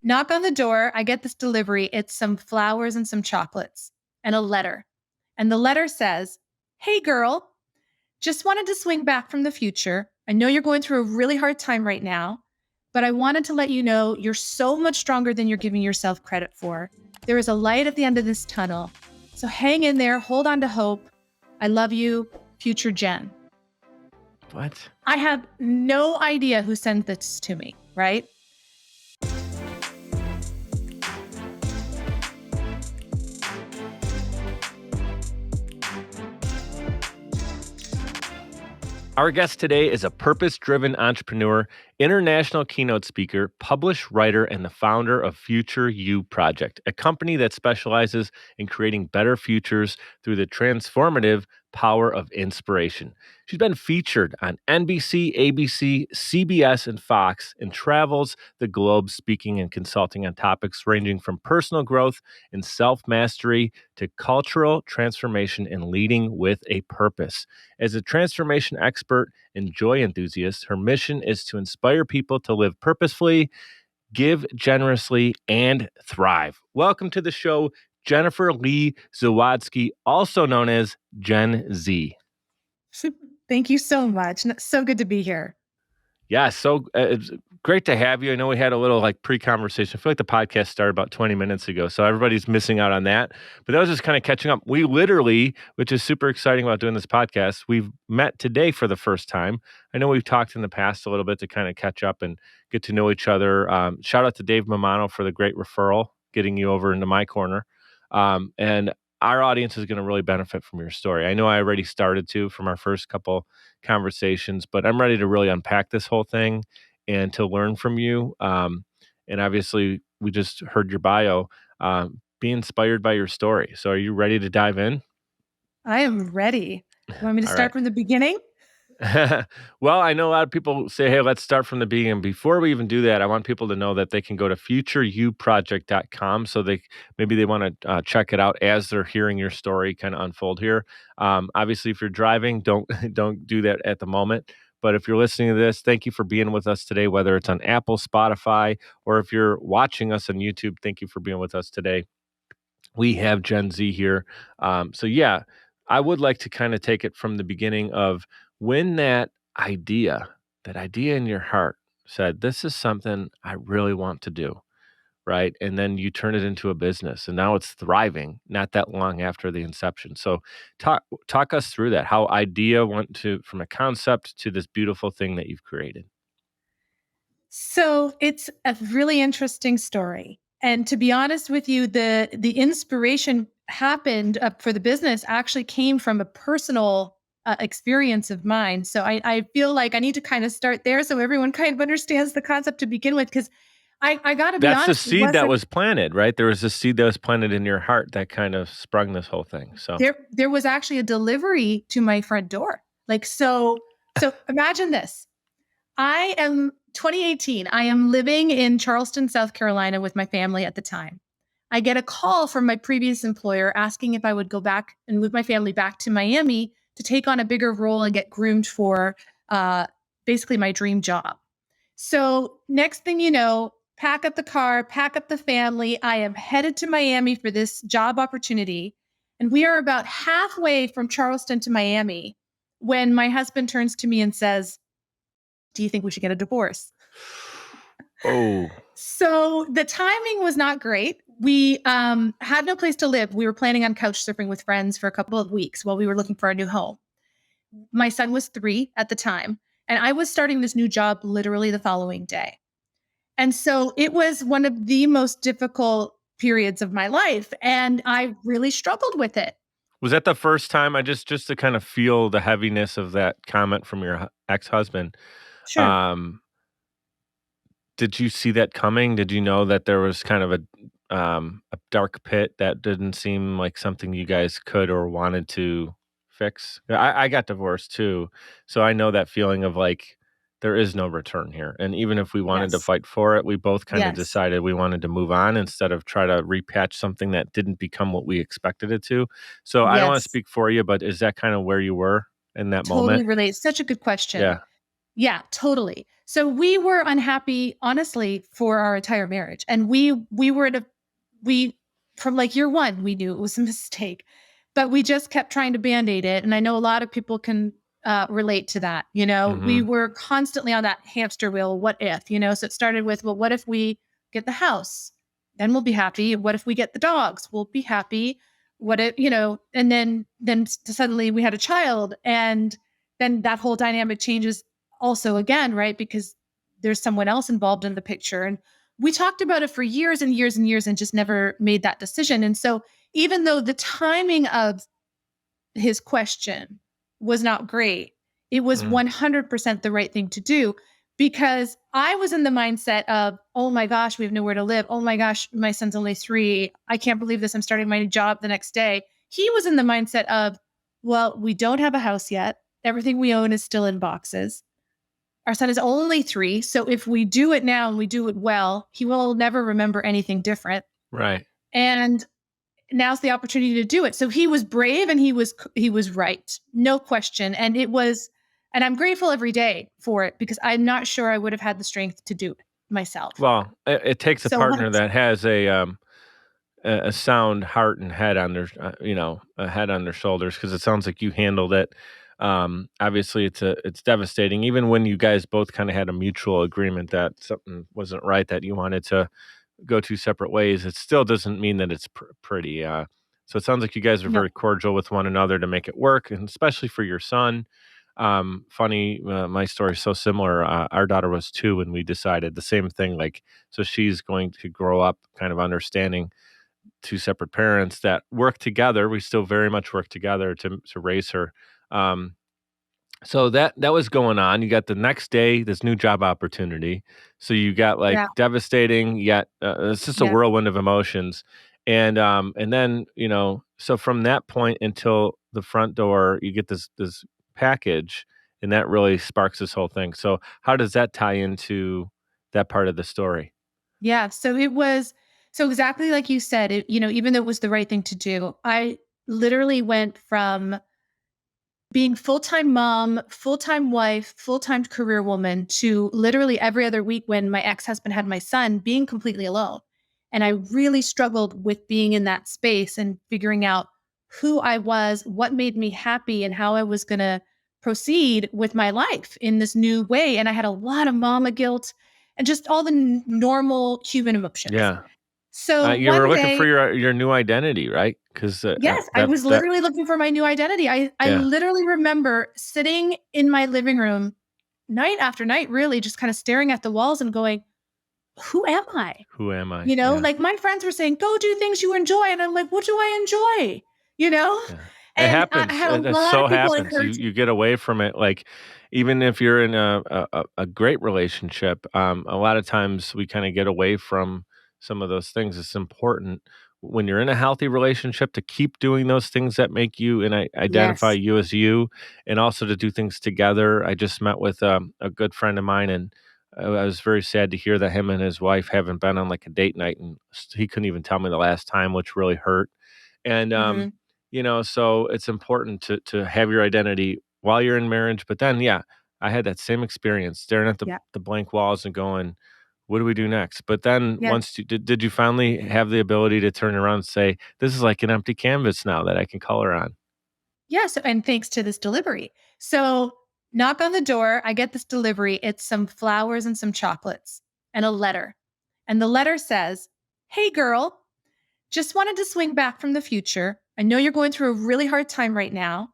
Knock on the door. I get this delivery. It's some flowers and some chocolates and a letter. And the letter says, "Hey, girl, just wanted to swing back from the future. I know you're going through a really hard time right now, but I wanted to let you know you're so much stronger than you're giving yourself credit for. There is a light at the end of this tunnel. So hang in there. Hold on to hope. I love you, future Jen." What? I have no idea who sent this to me, right? Our guest today is a purpose-driven entrepreneur, international keynote speaker, published writer, and the founder of Future You Project, a company that specializes in creating better futures through the transformative power of inspiration. She's been featured on NBC, ABC, CBS, and Fox, and travels the globe speaking and consulting on topics ranging from personal growth and self-mastery to cultural transformation and leading with a purpose. As a transformation expert and joy enthusiast, her mission is to inspire people to live purposefully, give generously, and thrive. Welcome to the show, Jennifer Lee Zawadzki, also known as Gen Z. Thank you so much. So good to be here. Yeah, so it's great to have you. I know we had a little pre-conversation. I feel like the podcast started about 20 minutes ago, so everybody's missing out on that. But that was just kind of catching up. We literally, which is super exciting about doing this podcast, we've met today for the first time. I know we've talked in the past a little bit to kind of catch up and get to know each other. Shout out to Dave Mamano for the great referral, getting you over into my corner. And our audience is going to really benefit from your story. I know I already started to from our first couple conversations, but I'm ready to really unpack this whole thing and to learn from you. And obviously, we just heard your bio. Be inspired by your story. So, are you ready to dive in? I am ready. You want me to start from the beginning? Well, I know a lot of people say, hey, let's start from the beginning. Before we even do that, I want people to know that they can go to futureyouproject.com. So maybe they want to check it out as they're hearing your story kind of unfold here. Obviously, if you're driving, don't do that at the moment. But if you're listening to this, thank you for being with us today, whether it's on Apple, Spotify, or if you're watching us on YouTube, thank you for being with us today. We have Gen Z here. I would like to kind of take it from the beginning of when that idea in your heart said, this is something I really want to do, right? And then you turn it into a business and now it's thriving not that long after the inception. So talk us through that, how idea went from a concept to this beautiful thing that you've created. So it's a really interesting story. And to be honest with you, the inspiration happened for the business actually came from a personal experience of mine. So I feel like I need to kind of start there so everyone kind of understands the concept to begin with, because I got to be honest. That's the seed that was planted, right? There was a seed that was planted in your heart that kind of sprung this whole thing. So there was actually a delivery to my front door. So imagine this. I am 2018. I am living in Charleston, South Carolina with my family at the time. I get a call from my previous employer asking if I would go back and move my family back to Miami to take on a bigger role and get groomed for basically my dream job. So next thing you know, pack up the car, pack up the family. I am headed to Miami for this job opportunity. And we are about halfway from Charleston to Miami when my husband turns to me and says, "Do you think we should get a divorce?" Oh. So the timing was not great. We had no place to live. We were planning on couch surfing with friends for a couple of weeks while we were looking for a new home. My son was 3 at the time, and I was starting this new job literally the following day. And so it was one of the most difficult periods of my life, and I really struggled with it. Was that the first time, just to kind of feel the heaviness of that comment from your ex-husband? Sure. Did you see that coming? Did you know that there was kind of a dark pit that didn't seem like something you guys could or wanted to fix? I got divorced too, so I know that feeling of like there is no return here. And even if we wanted to fight for it, we both kind of decided we wanted to move on instead of try to repatch something that didn't become what we expected it to. So I don't want to speak for you, but is that kind of where you were in that moment? Totally relate. Such a good question. Yeah. Yeah, totally. So we were unhappy, honestly, for our entire marriage. And we were we from like year one, we knew it was a mistake, but we just kept trying to band-aid it. And I know a lot of people can relate to that. We Mhm. were constantly on that hamster wheel. What if, so it started with, well, what if we get the house? Then we'll be happy. What if we get the dogs? We'll be happy. What if, and then suddenly we had a child, and then that whole dynamic changes also again, right? Because there's someone else involved in the picture. And we talked about it for years and years and years and just never made that decision. And so even though the timing of his question was not great, it was Mm. 100% the right thing to do, because I was in the mindset of, oh my gosh, we have nowhere to live. Oh my gosh, my son's only 3. I can't believe this. I'm starting my new job the next day. He was in the mindset of, well, we don't have a house yet. Everything we own is still in boxes. Our son is only 3. So if we do it now and we do it well, he will never remember anything different. Right. And now's the opportunity to do it. So he was brave, and he was right. No question. And I'm grateful every day for it, because I'm not sure I would have had the strength to do it myself. Well, it takes a So partner once that has a sound heart and head on their, a head on their shoulders, because it sounds like you handled it. Obviously, it's devastating. Even when you guys both kind of had a mutual agreement that something wasn't right, that you wanted to go two separate ways, it still doesn't mean that it's pretty. So it sounds like you guys are no, very cordial with one another to make it work, and especially for your son. Funny, my story is so similar. Our daughter was 2 when we decided the same thing. Like, so she's going to grow up kind of understanding two separate parents that work together. We still very much work together to raise her. Um, so that was going on. You got the next day this new job opportunity. So you got like yeah, devastating, yet it's just a yeah, whirlwind of emotions. And then so from that point until the front door, you get this package, and that really sparks this whole thing. So how does that tie into that part of the story? yeah. So exactly like you said, even though it was the right thing to do, I literally went from being full-time mom, full-time wife, full-time career woman, to literally every other week when my ex-husband had my son, being completely alone. And I really struggled with being in that space and figuring out who I was, what made me happy, and how I was going to proceed with my life in this new way. And I had a lot of mama guilt and just all the normal human emotions. Yeah. So You were one looking for day, your new identity, right? Because yes, I that was that literally looking for my new identity. I yeah. literally remember sitting in my living room night after night, really just kind of staring at the walls and going, who am I? Who am I? Yeah. Like my friends were saying, go do things you enjoy. And I'm like, what do I enjoy? You know? Yeah. It And I happens. had a It lot so of people happens. encourage You get away from it. Like, even if you're in a great relationship, a lot of times we kind of get away from some of those things. It's important when you're in a healthy relationship to keep doing those things that make you and identify yes. you as you, and also to do things together. I just met with a good friend of mine, and I was very sad to hear that him and his wife haven't been on like a date night, and he couldn't even tell me the last time, which really hurt. And Hmm. so it's important to have your identity while you're in marriage. But then, yeah, I had that same experience, staring at Yeah. the blank walls and going, what do we do next? But then Yeah. once did you finally have the ability to turn around and say, this is like an empty canvas now that I can color on? Yes. And thanks to this delivery. So knock on the door. I get this delivery. It's some flowers and some chocolates and a letter. And the letter says, hey, girl, just wanted to swing back from the future. I know you're going through a really hard time right now,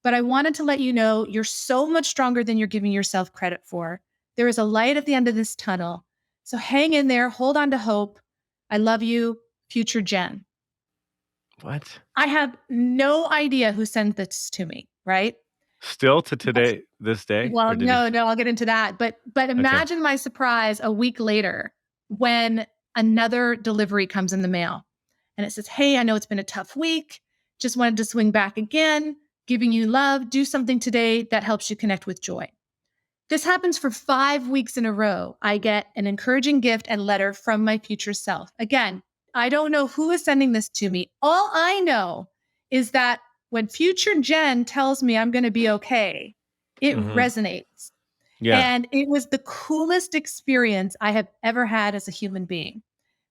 but I wanted to let you know you're so much stronger than you're giving yourself credit for. There is a light at the end of this tunnel. So hang in there, hold on to hope. I love you, future Jen. What? I have no idea who sent this to me, right? Still to But today, this day? well, Or did he? no, I'll get into that. But Okay. imagine my surprise a week later when another delivery comes in the mail. And it says, hey, I know it's been a tough week. Just wanted to swing back again, giving you love. Do something today that helps you connect with joy. This happens for 5 weeks in a row. I get an encouraging gift and letter from my future self. Again, I don't know who is sending this to me. All I know is that when future Jen tells me I'm going to be okay, it Hmm. resonates. Yeah. And it was the coolest experience I have ever had as a human being,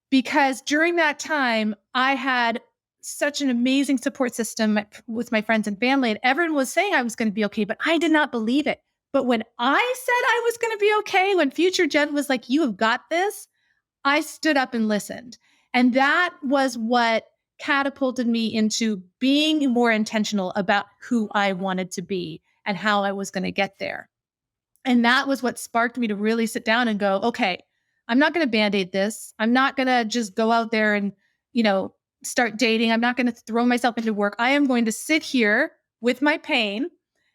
because during that time, I had such an amazing support system with my friends and family, and everyone was saying I was going to be okay, but I did not believe it. But when I said I was going to be okay, when Future Jen was like, "You have got this," I stood up and listened. And that was what catapulted me into being more intentional about who I wanted to be and how I was going to get there. And that was what sparked me to really sit down and go, okay, I'm not going to band-aid this. I'm not going to just go out there and, you know, start dating. I'm not going to throw myself into work. I am going to sit here with my pain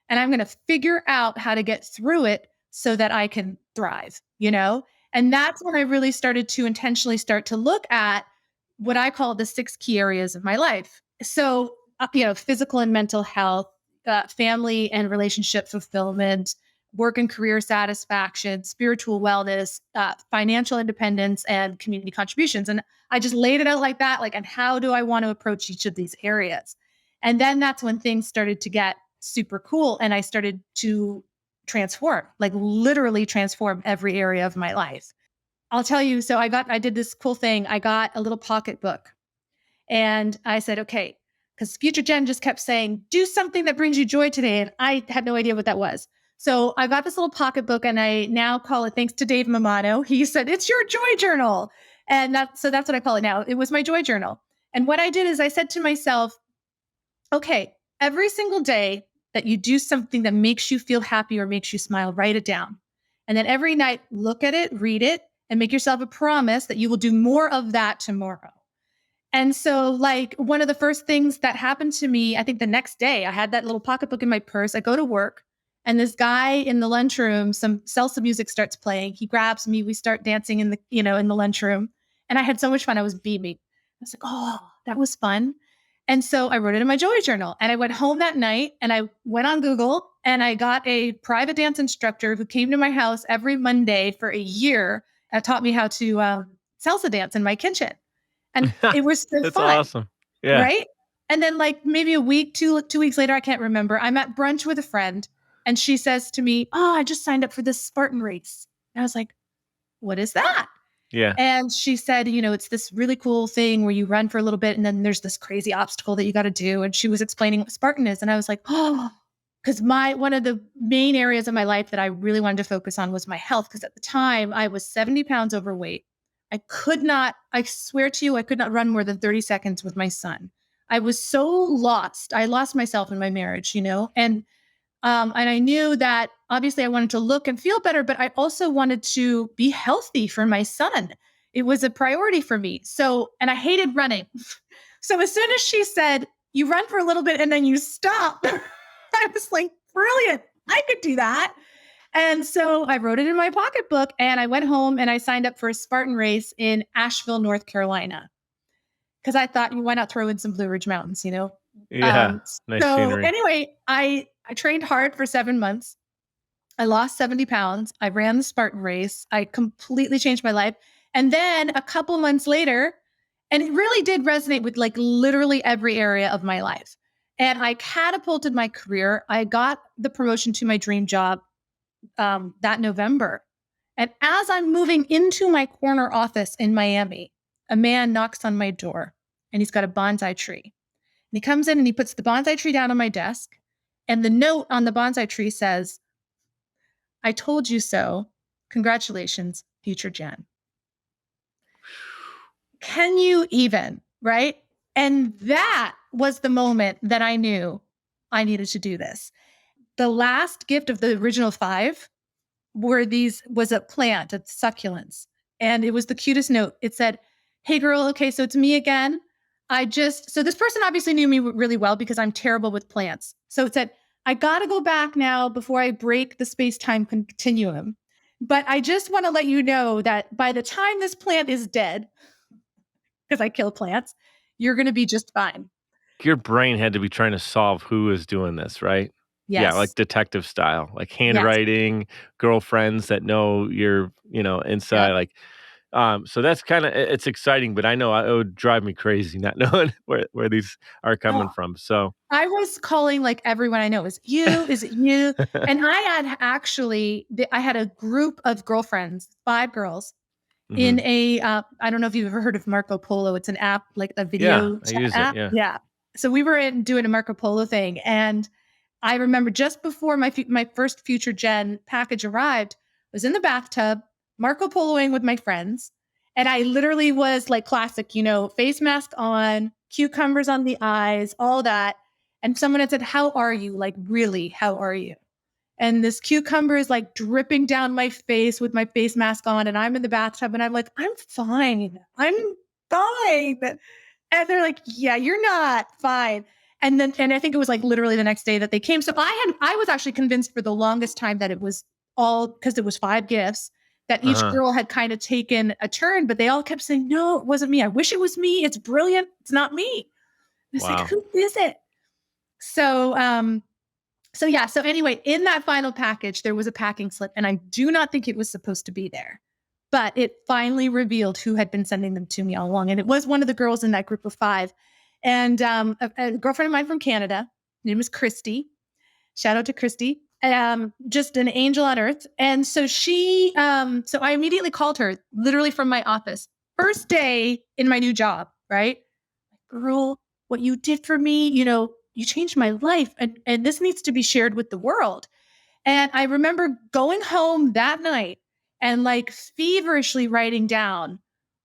and I'm going to figure out how to get through it so that I can thrive, you know? And that's when I really started to intentionally start to look at what I call the 6 key areas of my life. So, physical and mental health, family and relationship fulfillment, work and career satisfaction, spiritual wellness, financial independence, and community contributions. And I just laid it out like that, like, and how do I want to approach each of these areas? And then that's when things started to get super cool. And I started to transform, like literally transform every area of my life. I'll tell you. So I did this cool thing. I got a little pocketbook and I said, okay, because Future Jen just kept saying, do something that brings you joy today. And I had no idea what that was. So I got this little pocketbook and I now call it, thanks to Dave Mamano. He said, it's your joy journal. And that's what I call it now. It was my joy journal. And what I did is I said to myself, okay, every single day that you do something that makes you feel happy or makes you smile, write it down. And then every night, look at it, read it, and make yourself a promise that you will do more of that tomorrow. And so, like, one of the first things that happened to me, I think the next day, I had that little pocketbook in my purse. I go to work, and this guy in the lunchroom, some salsa music starts playing. He grabs me. We start dancing in the lunchroom. And I had so much fun. I was beaming. I was like, oh, that was fun. And so I wrote it in my joy journal. And I went home that night and I went on Google and I got a private dance instructor who came to my house every Monday for a year and taught me how to salsa dance in my kitchen. And it was so That's fun, awesome. Yeah. right? And then like maybe a week, 2 weeks later, I can't remember. I'm at brunch with a friend and she says to me, oh, I just signed up for this Spartan race. And I was like, what is that? Yeah. And she said, it's this really cool thing where you run for a little bit and then there's this crazy obstacle that you got to do. And she was explaining what Spartan is. And I was like, oh, because one of the main areas of my life that I really wanted to focus on was my health. Because at the time I was 70 pounds overweight. I swear to you, I could not run more than 30 seconds with my son. I was so lost. I lost myself in my marriage, and I knew that obviously I wanted to look and feel better, but I also wanted to be healthy for my son. It was a priority for me. So, and I hated running. So as soon as she said, you run for a little bit and then you stop, I was like, brilliant. I could do that. And so I wrote it in my pocketbook and I went home and I signed up for a Spartan race in Asheville, North Carolina. Because I thought, why not throw in some Blue Ridge Mountains? Yeah. Nice So scenery. anyway, I trained hard for 7 months. I lost 70 pounds. I ran the Spartan race. I completely changed my life. And then a couple months later, and it really did resonate with like literally every area of my life. And I catapulted my career. I got the promotion to my dream job that November. And as I'm moving into my corner office in Miami, a man knocks on my door and he's got a bonsai tree. And he comes in and he puts the bonsai tree down on my desk. And the note on the bonsai tree says, I told you so. Congratulations, Future Jen. Can you even? Right? And that was the moment that I knew I needed to do this. The last gift of the original 5 was a plant, a succulents. And it was the cutest note. It said, hey girl, okay, so it's me again. So this person obviously knew me really well because I'm terrible with plants. So it said, I got to go back now before I break the space-time continuum. But I just want to let you know that by the time this plant is dead, because I kill plants, you're going to be just fine. Your brain had to be trying to solve who is doing this, right? Yeah, like Yes. detective style, like Yes. handwriting, girlfriends that know you're, inside, Yep. like So that's kind of it's exciting, but I know it would drive me crazy not knowing where these are coming Oh, from. So I was calling like everyone I know. Is it you? Is it you? And I had actually, I had a group of girlfriends, 5 girls in hmm a, I don't know if you've ever heard of Marco Polo. It's an app, like a yeah, video I chat use it. app. Yeah. Yeah. So we were doing a Marco Polo thing. And I remember just before my first Future Gen package arrived, I was in the bathtub, Marco Poloing with my friends. And I literally was like classic, face mask on, cucumbers on the eyes, all that. And someone had said, "How are you? Like, really, how are you?" And this cucumber is like dripping down my face with my face mask on. And I'm in the bathtub and I'm like, "I'm fine. I'm fine." And they're like, "Yeah, you're not fine." And I think it was like literally the next day that they came. So I was actually convinced for the longest time that it was all because it was 5 gifts that each Uh-huh. girl had kind of taken a turn, but they all kept saying, "No, it wasn't me. I wish it was me. It's brilliant. It's not me." And it's like, Wow. who is it? So, yeah. So anyway, in that final package, there was a packing slip, and I do not think it was supposed to be there. But it finally revealed who had been sending them to me all along. And it was one of the girls in that group of 5. And a girlfriend of mine from Canada, her name was Christy. Shout out to Christy. Just an angel on earth. And so so I immediately called her literally from my office. First day in my new job, right? "Girl, what you did for me, you changed my life. And this needs to be shared with the world." And I remember going home that night and like feverishly writing down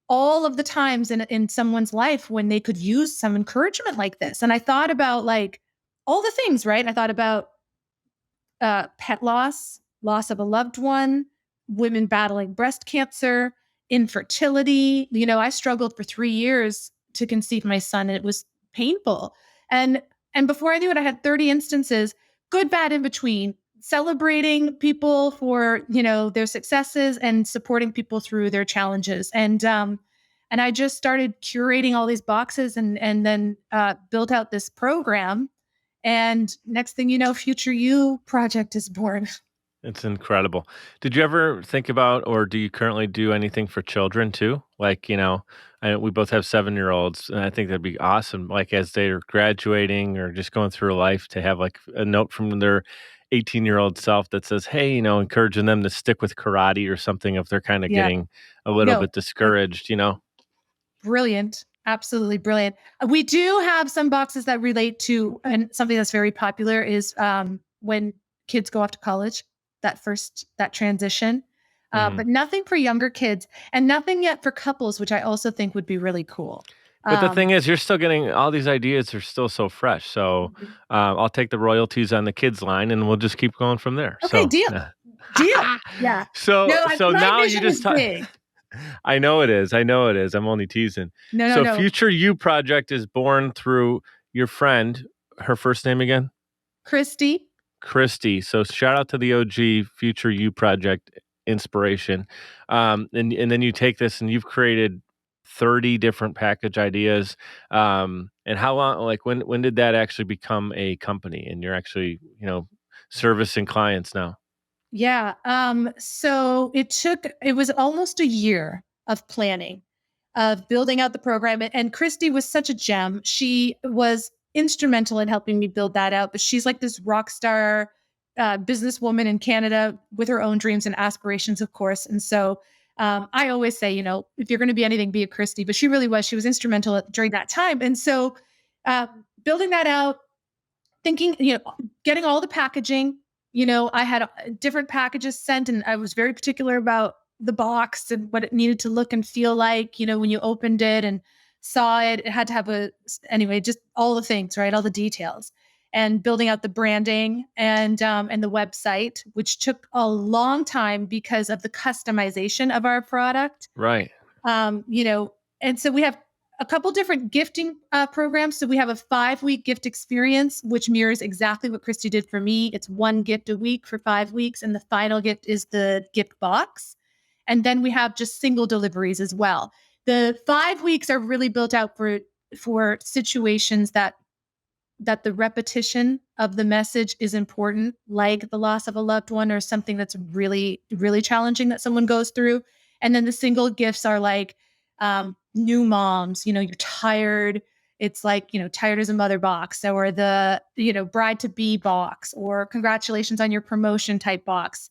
all of the times in someone's life when they could use some encouragement like this. And I thought about like all the things, right? I thought about pet loss, loss of a loved one, women battling breast cancer, infertility. I struggled for 3 years to conceive my son, and it was painful. And before I knew it, I had 30 instances, good, bad, in between, celebrating people for their successes and supporting people through their challenges. And I just started curating all these boxes and then built out this program, and next thing you know, Future You project is born. It's incredible. Did you ever think about, or do you currently do anything for children too? Like, we both have 7-year-olds, and I think that'd be awesome. Like, as they're graduating or just going through life, to have like a note from their 18-year-old self that says, hey, encouraging them to stick with karate or something if they're kind of Yeah. getting a little No, bit discouraged. brilliant. Absolutely brilliant. We do have some boxes that relate to, and something that's very popular is when kids go off to college, that transition. Mhm. But nothing for younger kids and nothing yet for couples, which I also think would be really cool. But the thing Um, is, you're still getting all these ideas are still so fresh. So I'll take the royalties on the kids line, and we'll just keep going from there. okay, So, deal. Deal. Yeah. so No, so my now you vision is just talk. big. I know it is. I know it is. I'm only teasing. No, no, So, no. Future You Project is born through your friend. Her first name again? Christy. Christy. So shout out to the OG Future You Project inspiration. And then you take this and you've created 30 different package ideas. And how long, like when did that actually become a company and you're actually, servicing clients now? Yeah. So it was almost a year of planning, of building out the program. And Christy was such a gem. She was instrumental in helping me build that out. But she's like this rock star businesswoman in Canada with her own dreams and aspirations, of course. And so I always say, if you're going to be anything, be a Christy. But she really was. She was instrumental during that time. And so building that out, thinking, getting all the packaging. I had different packages sent, and I was very particular about the box and what it needed to look and feel like, when you opened it and saw it. It had to have anyway, just all the things, right? All the details. And building out the branding and the website, which took a long time because of the customization of our product. Right. um, you know, and so we have a couple different gifting programs. So we have a 5-week gift experience, which mirrors exactly what Christy did for me. It's 1 gift a week for 5 weeks, and the final gift is the gift box. And then we have just single deliveries as well. The 5 weeks are really built out for situations that the repetition of the message is important, like the loss of a loved one or something that's really, really challenging that someone goes through. And then the single gifts are like new moms, you're tired. It's like, tired as a mother box, or the, bride to be box, or congratulations on your promotion type box.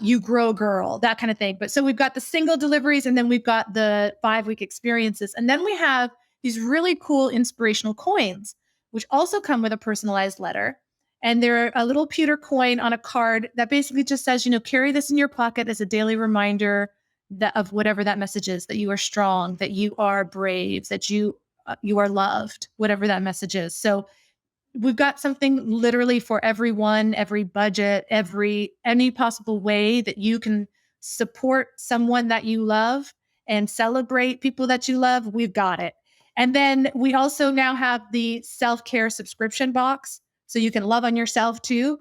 You grow girl, that kind of thing. But so we've got the single deliveries, and then we've got the 5-week experiences. And then we have these really cool inspirational coins, which also come with a personalized letter. And they're a little pewter coin on a card that basically just says, carry this in your pocket as a daily reminder of whatever that message is, that you are strong, that you are brave, that you are loved, whatever that message is. So we've got something literally for everyone, every budget, any possible way that you can support someone that you love and celebrate people that you love. We've got it. And then we also now have the self-care subscription box. So you can love on yourself too,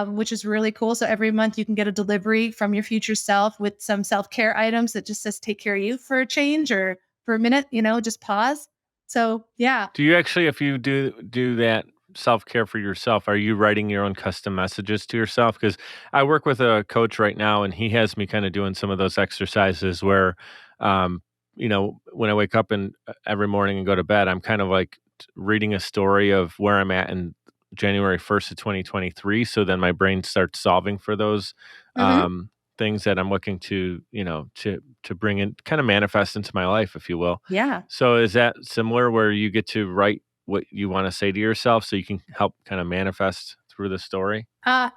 which is really cool. So every month you can get a delivery from your future self with some self-care items that just says, take care of you for a change or for a minute, just pause. So yeah. Do you actually, if you do that self-care for yourself, are you writing your own custom messages to yourself? Because I work with a coach right now, and he has me kind of doing some of those exercises where, um, when I wake up and every morning and go to bed, I'm kind of like reading a story of where I'm at in January 1st of 2023. So then my brain starts solving for those Mm-hmm. things that I'm looking to, to bring in, kind of manifest into my life, if you will. Yeah. So is that similar where you get to write what you want to say to yourself so you can help kind of manifest through the story?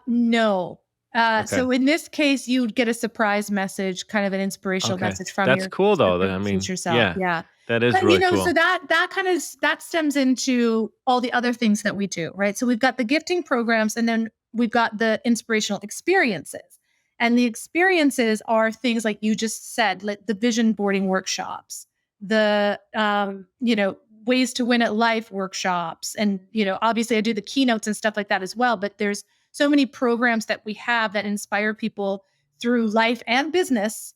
No. Okay. So in this case, you'd get a surprise message, kind of an inspirational Okay. message from That's your cool though. specific I mean, future self. yeah, Yeah. that is But really so cool. that kind of that stems into all the other things that we do, right? So we've got the gifting programs, and then we've got the inspirational experiences. And the experiences are things like you just said, like the vision boarding workshops, the ways to win at life workshops. And obviously I do the keynotes and stuff like that as well. But there's so many programs that we have that inspire people through life and business,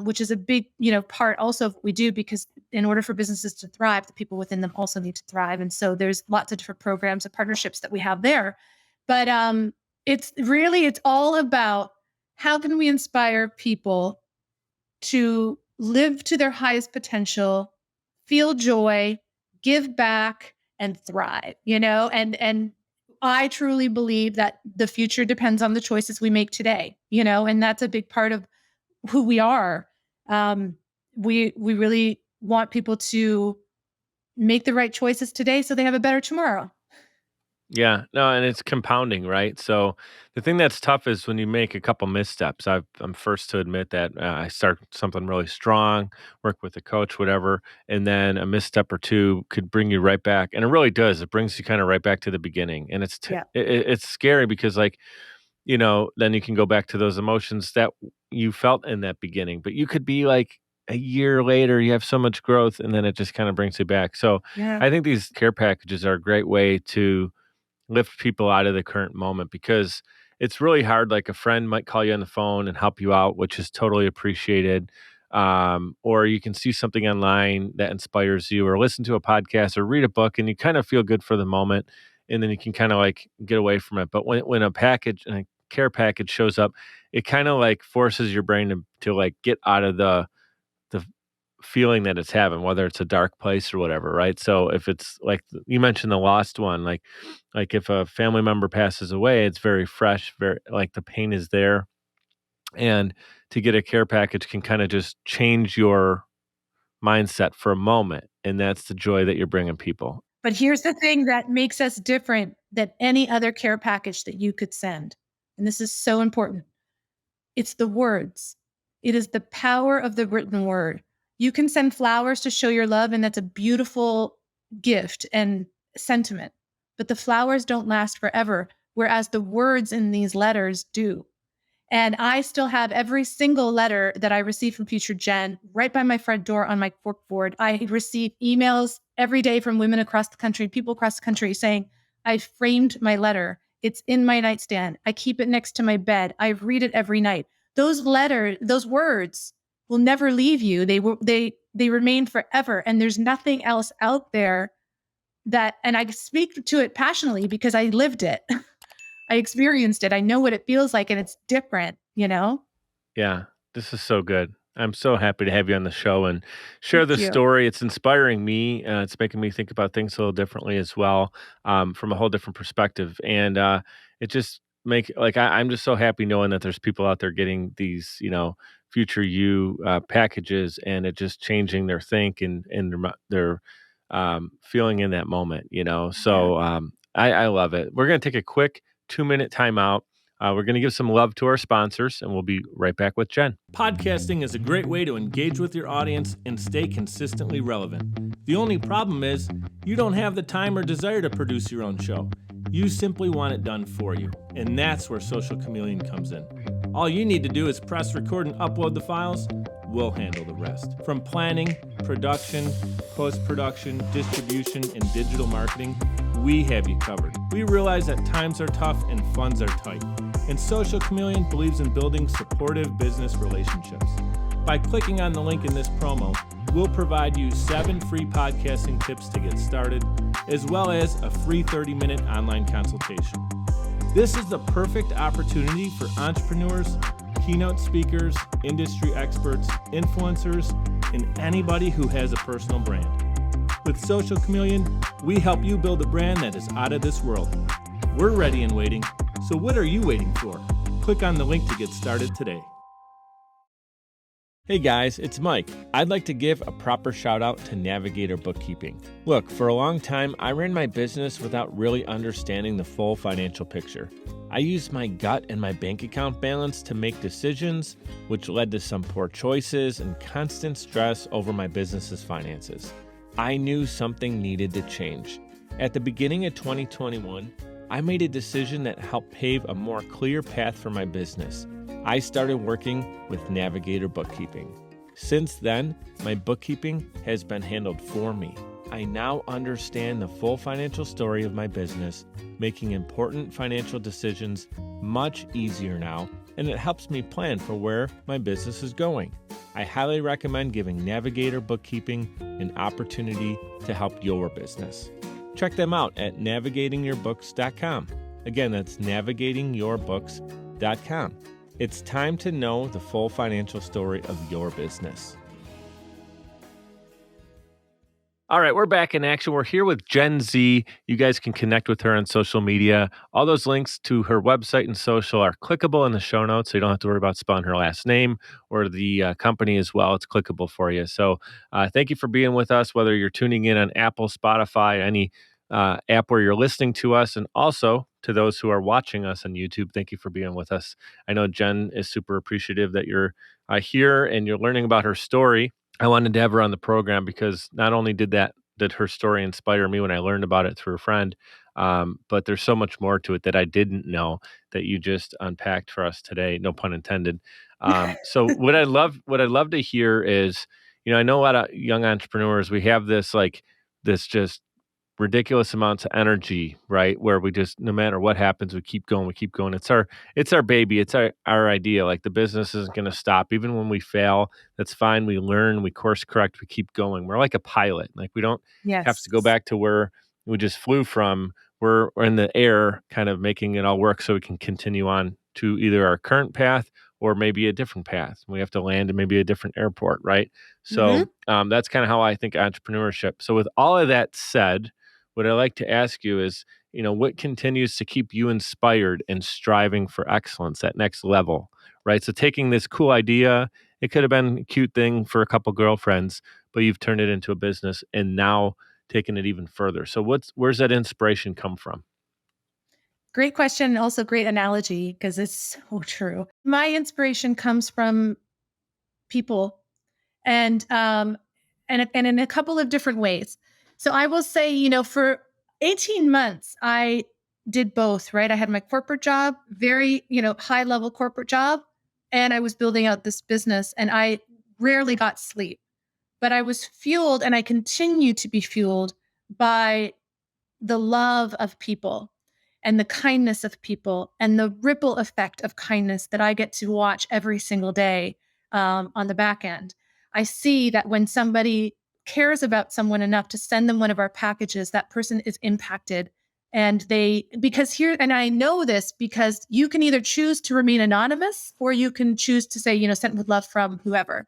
which is a big, part also of what we do, because in order for businesses to thrive, the people within them also need to thrive. And so there's lots of different programs and partnerships that we have there. But it's all about how can we inspire people to live to their highest potential, feel joy, give back, and thrive, and I truly believe that the future depends on the choices we make today, and that's a big part of who we are. Um, we really want people to make the right choices today so they have a better tomorrow. Yeah, no, and it's compounding, right? So the thing that's tough is when you make a couple missteps. I'm first to admit that I start something really strong, work with a coach, whatever, and then a misstep or two could bring you right back, and it really does. It brings you kind of right back to the beginning, and Yeah. it's scary because like then you can go back to those emotions that you felt in that beginning, but you could be like a year later, you have so much growth, and then it just kind of brings you back. So Yeah. I think these care packages are a great way to lift people out of the current moment because it's really hard. Like a friend might call you on the phone and help you out, which is totally appreciated. Or you can see something online that inspires you, or listen to a podcast, or read a book, and you kind of feel good for the moment, and then you can kind of like get away from it. But when a package and a care package shows up, it kind of like forces your brain to like get out of the feeling that it's having, whether it's a dark place or whatever, right? So if it's like you mentioned the lost one, like if a family member passes away, it's very fresh, very like the pain is there. And to get a care package can kind of just change your mindset for a moment. And that's the joy that you're bringing people. But here's the thing that makes us different than any other care package that you could send. And this is so important. It's the words. It is the power of the written word. You can send flowers to show your love, and that's a beautiful gift and sentiment. But the flowers don't last forever, whereas the words in these letters do. And I still have every single letter that I receive from Future Gen right by my front door on my corkboard. I receive emails every day from women across the country, people across the country saying, I framed my letter. It's in my nightstand. I keep it next to my bed. I read it every night. Those words will never leave you. They remain forever. And there's nothing else out there and I speak to it passionately because I lived it. I experienced it. I know what it feels like, and it's different. Yeah, this is so good. I'm so happy to have you on the show and share Thank this you. story. It's inspiring me. It's making me think about things a little differently as well, from a whole different perspective. And it just I'm just so happy knowing that there's people out there getting these, future you packages, and it just changing their think and their feeling in that moment. Yeah. So I love it. We're gonna take a quick 2-minute timeout. We're going to give some love to our sponsors, and we'll be right back with Jen. Podcasting is a great way to engage with your audience and stay consistently relevant. The only problem is you don't have the time or desire to produce your own show. You simply want it done for you, and that's where Social Chameleon comes in. All you need to do is press record and upload the files. We'll handle the rest. From planning, production, post-production, distribution, and digital marketing, we have you covered. We realize that times are tough and funds are tight, and Social Chameleon believes in building supportive business relationships. By clicking on the link in this promo, we'll provide you 7 free podcasting tips to get started, as well as a free 30-minute online consultation. This is the perfect opportunity for entrepreneurs, keynote speakers, industry experts, influencers, and anybody who has a personal brand. With Social Chameleon, we help you build a brand that is out of this world. We're ready and waiting, so what are you waiting for? Click on the link to get started today. Hey guys, it's Mike. I'd like to give a proper shout out to Navigator Bookkeeping. Look, for a long time, I ran my business without really understanding the full financial picture. I used my gut and my bank account balance to make decisions, which led to some poor choices and constant stress over my business's finances. I knew something needed to change. At the beginning of 2021, I made a decision that helped pave a more clear path for my business. I started working with Navigator Bookkeeping. Since then, my bookkeeping has been handled for me. I now understand the full financial story of my business, making important financial decisions much easier now, and it helps me plan for where my business is going. I highly recommend giving Navigator Bookkeeping an opportunity to help your business. Check them out at navigatingyourbooks.com. Again, that's navigatingyourbooks.com. It's time to know the full financial story of your business. All right, we're back in action. We're here with Gen Z. You guys can connect with her on social media. All those links to her website and social are clickable in the show notes, so you don't have to worry about spelling her last name or the company as well. It's clickable for you. So thank you for being with us, whether you're tuning in on Apple, Spotify, any app where you're listening to us, and also to those who are watching us on YouTube. Thank you for being with us. I know Jen is super appreciative that you're here and you're learning about her story. I wanted to have her on the program because not only did her story inspire me when I learned about it through a friend, but there's so much more to it that I didn't know that you just unpacked for us today. No pun intended. So what I'd love to hear is, I know a lot of young entrepreneurs. We have this just ridiculous amounts of energy, right? Where we just, no matter what happens, we keep going. It's our baby. It's our idea. Like the business isn't going to stop. Even when we fail, that's fine. We learn, we course correct, we keep going. We're like a pilot. Like we don't have to Yes. go back to where we just flew from. We're in the air kind of making it all work so we can continue on to either our current path or maybe a different path. We have to land in maybe a different airport, right? So that's kind of how I think entrepreneurship. So with all of that said, what I like to ask you is, what continues to keep you inspired and striving for excellence, that next level, right? So taking this cool idea, it could have been a cute thing for a couple girlfriends, but you've turned it into a business and now taking it even further. So where's that inspiration come from? Great question. And also great analogy because it's so true. My inspiration comes from people and in a couple of different ways. So I will say, for 18 months, I did both, right? I had my corporate job, very, high level corporate job, and I was building out this business and I rarely got sleep, but I was fueled and I continue to be fueled by the love of people and the kindness of people and the ripple effect of kindness that I get to watch every single day on the back end. I see that when somebody cares about someone enough to send them one of our packages, that person is impacted. And and I know this because you can either choose to remain anonymous or you can choose to say, sent with love from whoever.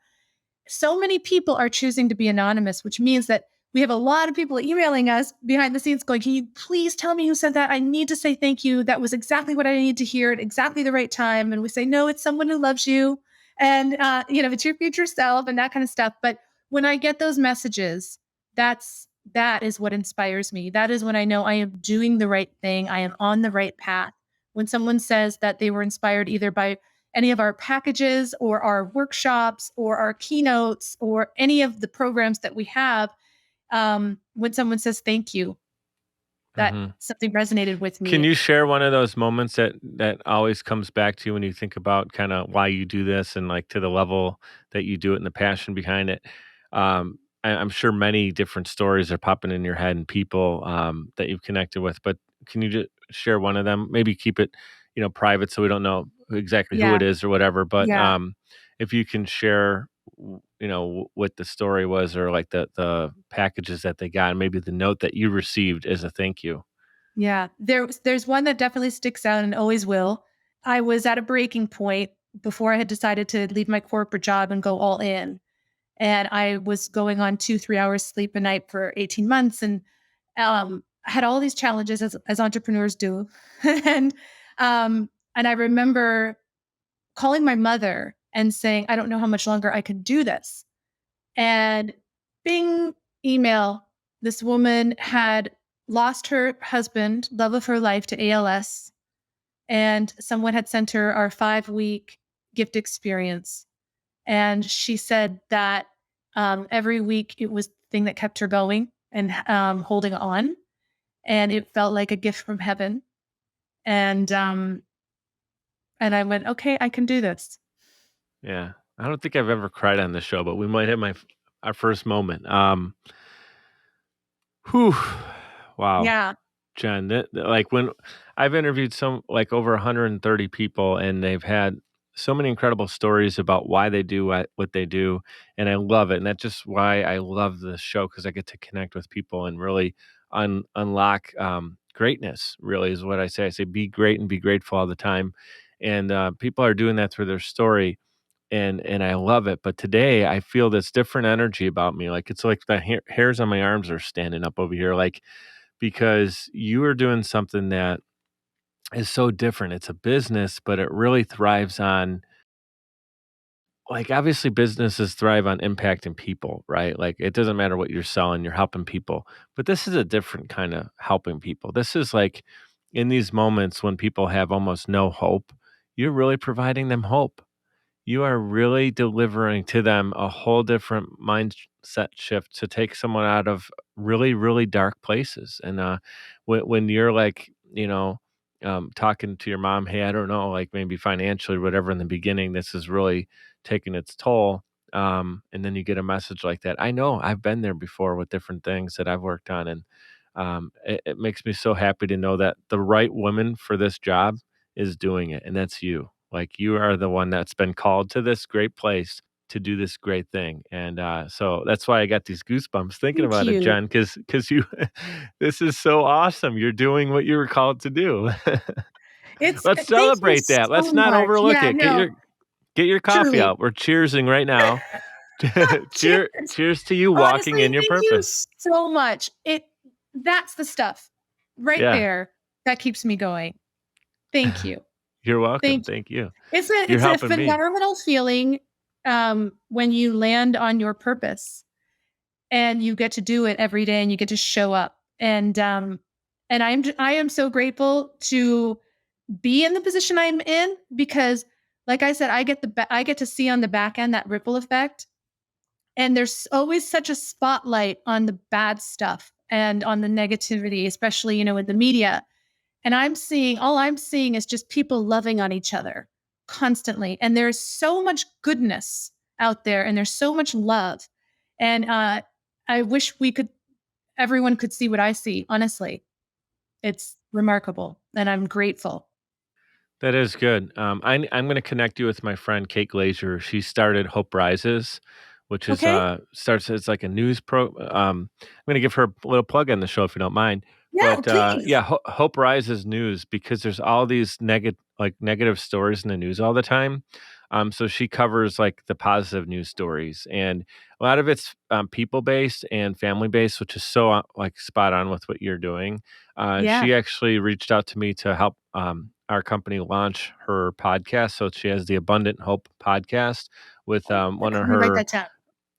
so many people are choosing to be anonymous, which means that we have a lot of people emailing us behind the scenes going, can you please tell me who said that? I need to say thank you. That was exactly what I need to hear at exactly the right time. And we say, no, it's someone who loves you. And, it's your future self and that kind of stuff. But when I get those messages, that is what inspires me. That is when I know I am doing the right thing. I am on the right path. When someone says that they were inspired either by any of our packages or our workshops or our keynotes or any of the programs that we have, when someone says thank you, that Mhm. something resonated with Can me. you share one of those moments that always comes back to you when you think about kinda why you do this and, like, to the level that you do it and the passion behind it? I'm sure many different stories are popping in your head and people, that you've connected with, but can you just share one of them? Maybe keep it, private so we don't know exactly who it Yeah. is or whatever, but, Yeah. if you can share, what the story was or, like, the packages that they got and maybe the note that you received as a thank you. Yeah. There's one that definitely sticks out and always will. I was at a breaking point before I had decided to leave my corporate job and go all in. And I was going on 2, 3 hours sleep a night for 18 months and I had all these challenges as entrepreneurs do. and and I remember calling my mother and saying, I don't know how much longer I can do this. And bing, email. This woman had lost her husband, love of her life, to ALS. And someone had sent her our 5 week gift experience. And she said that every week it was the thing that kept her going and holding on. And it felt like a gift from heaven. And and I went, okay, I can do this. Yeah. I don't think I've ever cried on the show, but we might have our first moment. Whew. Wow. Yeah. Jen, like when I've interviewed some like over 130 people and they've had so many incredible stories about why they do what they do. And I love it. And that's just why I love this show because I get to connect with people and really unlock greatness, really, is what I say. I say, be great and be grateful all the time. And people are doing that through their story and I love it. But today I feel this different energy about me. Like it's like the hairs on my arms are standing up over here, like because you are doing something that is so different. It's a business, but it really thrives on like obviously businesses thrive on impacting people, right? Like it doesn't matter what you're selling, you're helping people. But this is a different kind of helping people. This is like in these moments when people have almost no hope, you're really providing them hope. You are really delivering to them a whole different mindset shift to take someone out of really, really dark places. And when you're like, talking to your mom, hey, I don't know, like maybe financially, or whatever, in the beginning, this is really taking its toll. And then you get a message like that. I know I've been there before with different things that I've worked on, and it makes me so happy to know that the right woman for this job is doing it, and that's you. Like, you are the one that's been called to this great place to do this great thing, and, so that's why I got these goosebumps thinking Thank about it, you. Jen, because you this is so awesome. You're doing what you were called to do. Let's Thank you celebrate that. so Let's not much. overlook Yeah, it. no, Get your coffee truly. out. We're cheersing right now. Cheers. Cheers to you walking Honestly, in your thank you purpose. so much. That's the stuff right Yeah. there that keeps me going. Thank you. You're welcome. Thank you. Thank you. It's a You're it's a helping me. phenomenal feeling when you land on your purpose and you get to do it every day and you get to show up. And I am so grateful to be in the position I'm in because like I said, I get to see on the back end that ripple effect. And there's always such a spotlight on the bad stuff and on the negativity, especially, in the media. And all I'm seeing is just people loving on each other constantly. And there's so much goodness out there and there's so much love. And I wish everyone could see what I see. Honestly, it's remarkable and I'm grateful. That is good. I'm going to connect you with my friend Kate Glazier. She started Hope Rises, which is Okay. starts as like a news pro. I'm going to give her a little plug on the show if you don't mind. Yeah, But please. yeah, Hope Rises news because there's all these negative stories in the news all the time. So she covers like the positive news stories, and a lot of it's people based and family based, which is so like spot on with what you're doing. Yeah. She actually reached out to me to help our company launch her podcast. So she has the Abundant Hope podcast with Oh, one of let me write her, that down.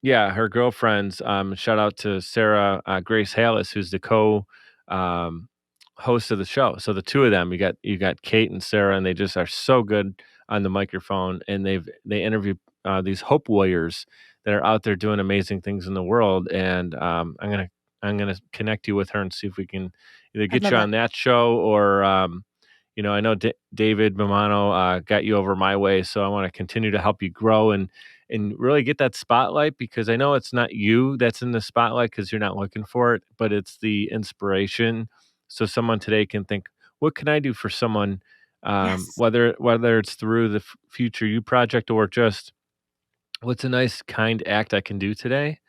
yeah, her girlfriends. Shout out to Sarah Grace Hallis, who's the um, host of the show. So the two of them, you got Kate and Sarah, and they just are so good on the microphone. And they interview these hope warriors that are out there doing amazing things in the world. And I'm gonna connect you with her and see if we can either I'd get love you that. on that show or I know David Mamano got you over my way, so I want to continue to help you grow and really get that spotlight, because I know it's not you that's in the spotlight because you're not looking for it, but it's the inspiration. So someone today can think, what can I do for someone, Yes. whether it's through the Future You project or just what's a nice kind act I can do today.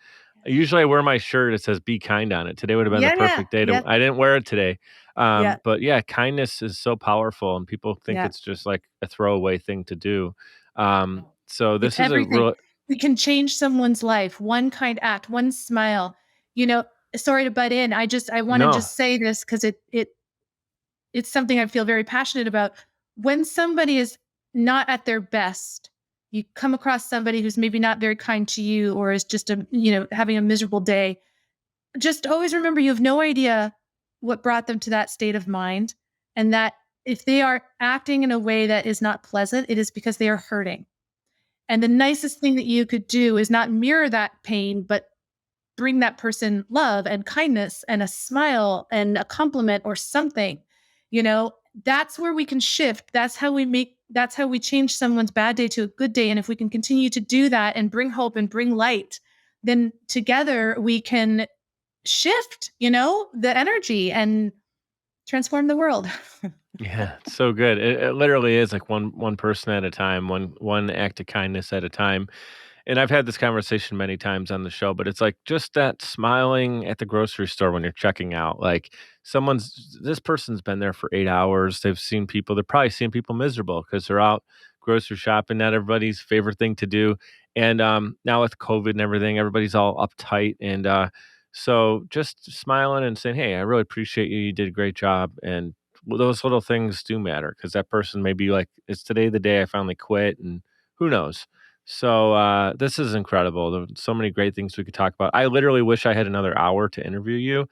Usually I wear my shirt, it says "Be kind" on it. Today would have been the Yeah, yeah, perfect day to yeah, I didn't wear it today. yeah, But yeah, kindness is so powerful and people think yeah. it's just like a throwaway thing to do. No. So It's this is a everything. real We can change someone's life, one kind act, one smile. You know, sorry to butt in. I want to no. just say this because it's something I feel very passionate about. When somebody is not at their best, you come across somebody who's maybe not very kind to you or is just having a miserable day. Just always remember you have no idea what brought them to that state of mind, and that if they are acting in a way that is not pleasant, it is because they are hurting. And the nicest thing that you could do is not mirror that pain, but bring that person love and kindness and a smile and a compliment or something. You know, that's where we can shift. That's how we change someone's bad day to a good day. And if we can continue to do that and bring hope and bring light, then together we can shift, the energy and transform the world. Yeah, it's so good. It literally is like one person at a time, one act of kindness at a time. And I've had this conversation many times on the show, but it's like just that smiling at the grocery store when you're checking out. Like this person's been there for 8 hours. They're probably seeing people miserable because they're out grocery shopping, not everybody's favorite thing to do. And now with COVID and everything, everybody's all uptight. And so just smiling and saying, "Hey, I really appreciate you. You did a great job." And those little things do matter because that person may be like, "It's today the day I finally quit," and who knows. So this is incredible. There's so many great things we could talk about. I literally wish I had another hour to interview you.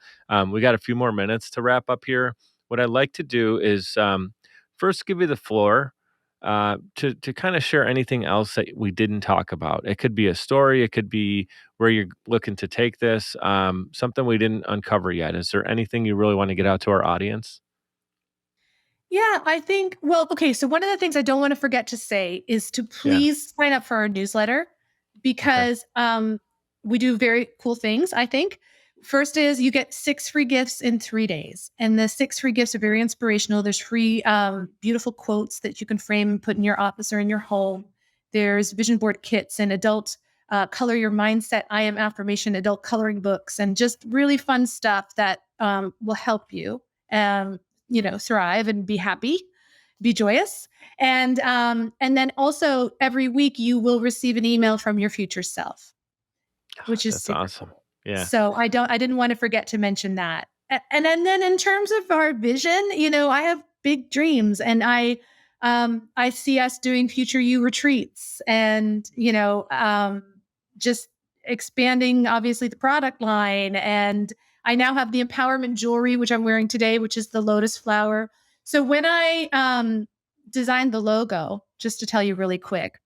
We got a few more minutes to wrap up here. What I'd like to do is first give you the floor to kind of share anything else that we didn't talk about. It could be a story. It could be where you're looking to take this. Something we didn't uncover yet. Is there anything you really want to get out to our audience? Yeah, I think, well, okay. So, one of the things I don't want to forget to say is to Yeah. please sign up for our newsletter Okay. because we do very cool things, I think. First is you get 6 free gifts in 3 days. And the 6 free gifts are very inspirational. There's free, beautiful quotes that you can frame and put in your office or in your home. There's vision board kits and adult color your mindset, I am affirmation, adult coloring books, and just really fun stuff that will help you. Um, thrive and be happy, be joyous. And then also every week you will receive an email from your future self, Ah, which is that's super awesome. cool. Yeah. So I didn't want to forget to mention that. And then in terms of our vision, I have big dreams, and I see us doing future you retreats and, just expanding obviously the product line. And I now have the empowerment jewelry, which I'm wearing today, which is the lotus flower. So when I designed the logo, just to tell you really quick,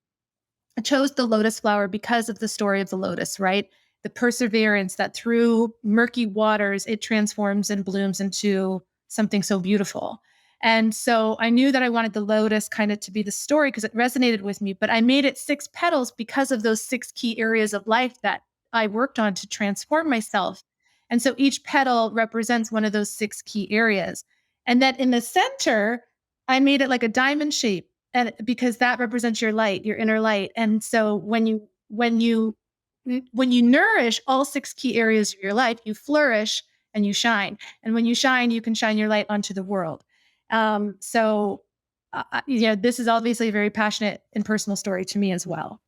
I chose the lotus flower because of the story of the lotus, right? The perseverance that through murky waters, it transforms and blooms into something so beautiful. And so I knew that I wanted the lotus kind of to be the story because it resonated with me, but I made it 6 petals because of those 6 key areas of life that I worked on to transform myself. And so each petal represents one of those 6 key areas. And then in the center, I made it like a diamond shape, and because that represents your light, your inner light. And so when you nourish all 6 key areas of your life, you flourish and you shine. And when you shine, you can shine your light onto the world. So this is obviously a very passionate and personal story to me as well.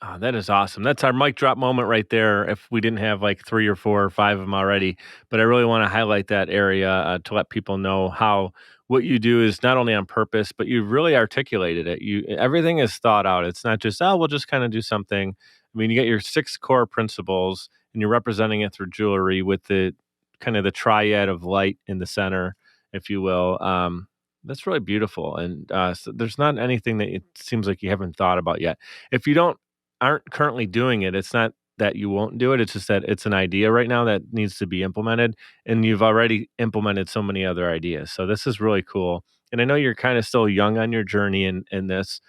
Oh, that is awesome. That's our mic drop moment right there. If we didn't have like 3 or 4 or 5 of them already, but I really want to highlight that area to let people know how what you do is not only on purpose, but you really articulated it. You everything is thought out. It's not just we'll just kind of do something. I mean, you get your 6 core principles, and you're representing it through jewelry with the kind of the triad of light in the center, if you will. That's really beautiful, and so there's not anything that it seems like you haven't thought about yet. If you don't aren't currently doing it, it's not that you won't do it, it's just that it's an idea right now that needs to be implemented, and you've already implemented so many other ideas. So this is really cool. And I know you're kind of still young on your journey in this.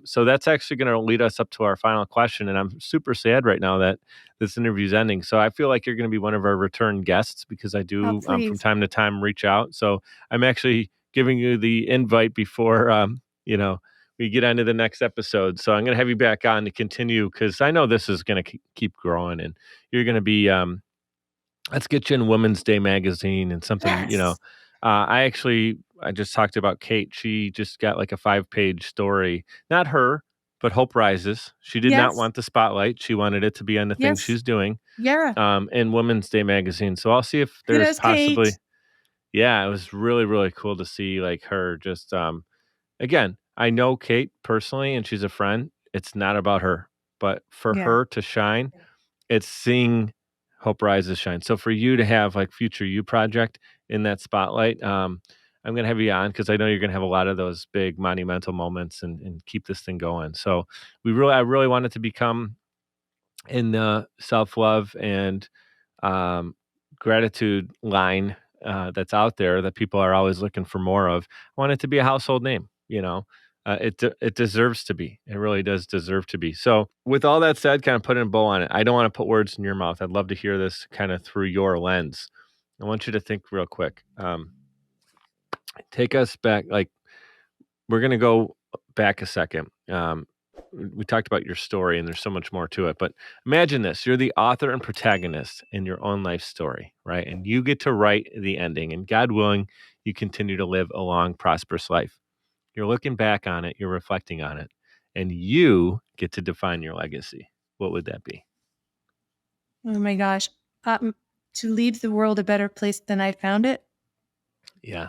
So that's actually going to lead us up to our final question. And I'm super sad right now that this interview is ending. So I feel like you're going to be one of our return guests because I Oh, do from please. time to time reach out. So I'm actually giving you the invite before you know we get on to the next episode. So I'm going to have you back on to continue because I know this is going to keep growing, and you're going to be. Let's get you in Women's Day magazine and something. Yes. I just talked about Kate. She just got like a 5-page story. Not her, but Hope Rises. She did not Yes. want the spotlight. She wanted it to be on the things Yes. she's doing Yeah. in Women's Day magazine. So I'll see if there's Kudos, possibly. Kate. Yeah, it was really really cool to see like her just again, I know Kate personally and she's a friend. It's not about her, but for Yeah. her to shine, it's seeing Hope Rises shine. So for you to have like Future You project in that spotlight, I'm gonna have you on because I know you're gonna have a lot of those big monumental moments and keep this thing going. So I really want it to become in the self love and um, gratitude line that's out there that people are always looking for more of. I want it to be a household name. It deserves to be. It really does deserve to be. So, with all that said, kind of putting a bow on it. I don't want to put words in your mouth. I'd love to hear this kind of through your lens. I want you to think real quick. Take us back. Like we're gonna go back a second. We talked about your story, and there's so much more to it. But imagine this: you're the author and protagonist in your own life story, right? And you get to write the ending. And God willing, you continue to live a long, prosperous life. You're looking back on it, you're reflecting on it, and you get to define your legacy. What would that be? Oh my gosh. To leave the world a better place than I found it. Yeah.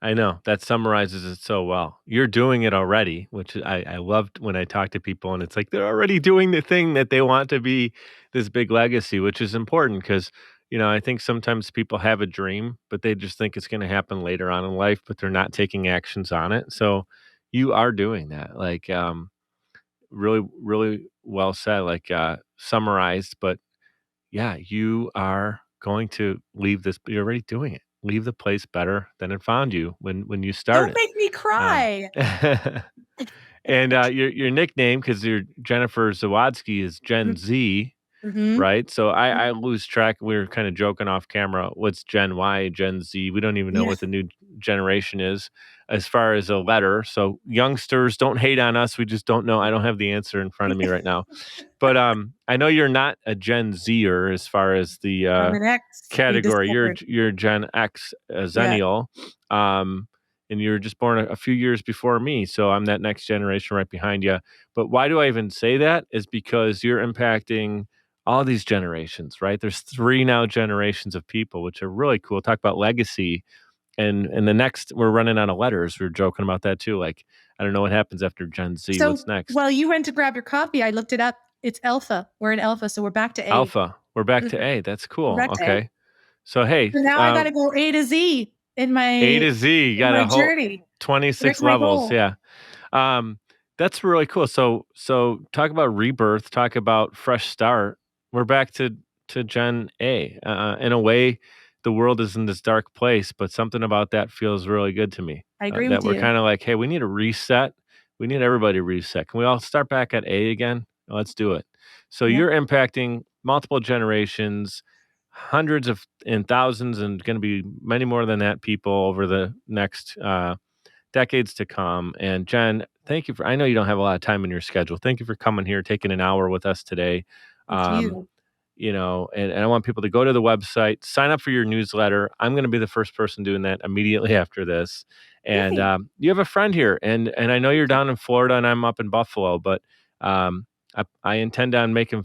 I know that summarizes it so well. You're doing it already, which I loved when I talk to people and it's like they're already doing the thing that they want to be this big legacy, which is important because, I think sometimes people have a dream, but they just think it's going to happen later on in life, but they're not taking actions on it. So you are doing that. Like, really, really well said, like, summarized, but yeah, you are going to leave this you're already doing it. Leave the place better than it found you when you Don't started. make me Um, cry. and, your nickname, because 'cause you're Jennifer Zawadzki is Gen Z, Mm-hmm. right? So I lose track. We were kinda joking off camera, what's Gen Y, Gen Z? We don't even know Yeah. what the new generation is as far as a letter. So youngsters, don't hate on us. We just don't know. I don't have the answer in front of me right now. But, I know you're not a Gen Zer as far as the, I'm an ex. We category. discovered. You're Gen X, Yeah. Zennial, and you were just born a few years before me, so I'm that next generation right behind you. But why do I even say that is because you're impacting all these generations, right? There's 3 now generations of people, which are really cool. Talk about legacy, and the next we're running out of letters. We were joking about that too, like, I don't know what happens after Gen Z. So What's next? while you went to grab your copy, I looked it up. It's alpha. We're in alpha, so we're back to A. Alpha. We're back Mhm. to A. That's We're cool. back to A. Okay. So, hey, So now I got to go A to Z in A to Z, you got my a whole journey. There's 26 my levels, goal. yeah. Um, that's really cool. So talk about rebirth, talk about fresh start. We're back to Gen A. In a way, the world is in this dark place, but something about that feels really good to me. I agree That with we're you. kinda like, "Hey, we need a reset. We need everybody to reset. Can we all start back at A again? Let's do it." So Yep. you're impacting multiple generations, hundreds of and thousands, and gonna be many more than that people over the next, decades to come. And Jen, thank you for. I know you don't have a lot of time in your schedule. Thank you for coming here, taking an hour with us today. Thank Um, you. and I want people to go to the website, sign up for your newsletter. I'm going to be the first person doing that immediately after this. And Great. you have a friend here, and I know you're down in Florida, and I'm up in Buffalo, but I intend on making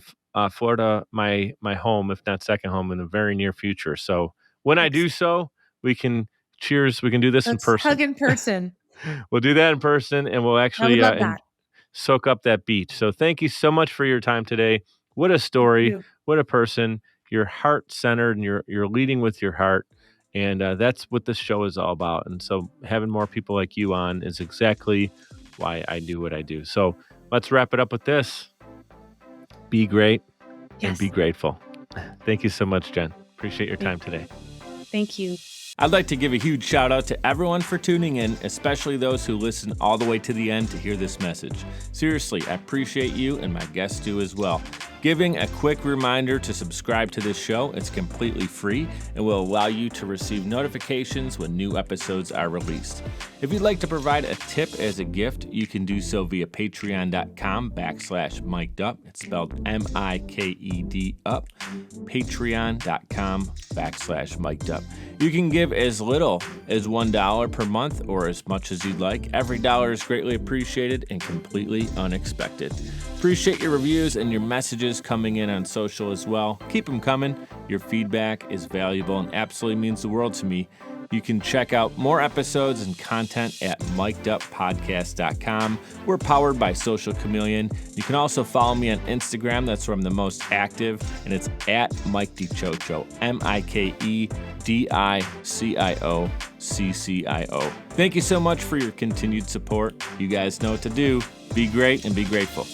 Florida my home, if not second home, in the very near future. So when I do Excellent. so, we can cheers. We can do this in Let's hug person. in person. We'll do that in person, and we'll I would actually love that. soak up that beach. So thank you so much for your time today. What a Thank story! you. What a person! You're heart centered, and you're leading with your heart, and that's what this show is all about. And so having more people like you on is exactly why I do what I do. So let's wrap it up with this: be great and be Yes. grateful. Thank you so much, Jen. Appreciate your time today. Thank you. I'd like to give a huge shout out to everyone for tuning in, especially those who listen all the way to the end to hear this message. Seriously, I appreciate you, and my guests do as well. Giving a quick reminder to subscribe to this show. It's completely free and will allow you to receive notifications when new episodes are released. If you'd like to provide a tip as a gift, you can do so via patreon.com/MikedUp. It's spelled MIKED up. Patreon.com/MikedUp. You can give as little as $1 per month or as much as you'd like. Every dollar is greatly appreciated and completely unexpected. Appreciate your reviews and your messages coming in on social as well. Keep them coming. Your feedback is valuable and absolutely means the world to me. You can check out more episodes and content at MikedUpPodcast.com. We're powered by Social Chameleon. You can also follow me on Instagram. That's where I'm the most active, and it's at Mike DiCioccio, MikedICioccio. Thank you so much for your continued support. You guys know what to do. Be great and be grateful.